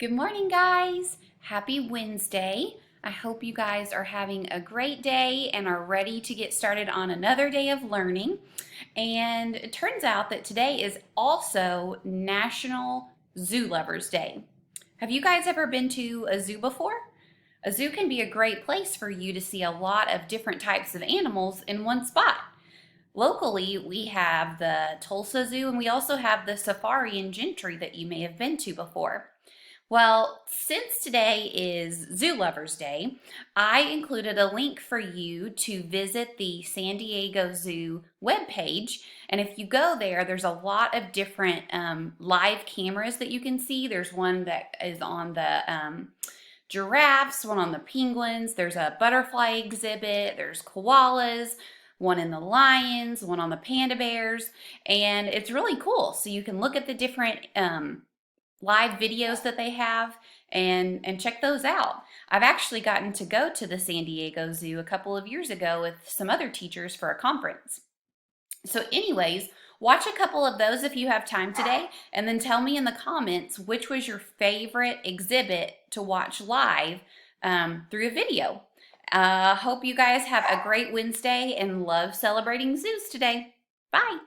Good morning, guys. Happy Wednesday. I hope you guys are having a great day and are ready to get started on another day of learning. And it turns out that today is also National Zoo Lovers Day. Have you guys ever been to a zoo before? A zoo can be a great place for you to see a lot of different types of animals in one spot. Locally, we have the Tulsa Zoo and we also have the Safari in Gentry that you may have been to before. Well, since today is Zoo Lovers Day, I included a link for you to visit the San Diego Zoo webpage. And if you go there, there's a lot of different live cameras that you can see. There's one that is on the giraffes, one on the penguins, there's a butterfly exhibit, there's koalas, one in the lions, one on the panda bears, and it's really cool. So you can look at the different live videos that they have and check those out. I've actually gotten to go to the San Diego Zoo a couple of years ago with some other teachers for a conference. So anyways, watch a couple of those if you have time today, and then tell me in the comments which was your favorite exhibit to watch live through a video. Hope you guys have a great Wednesday and love celebrating zoos today. Bye.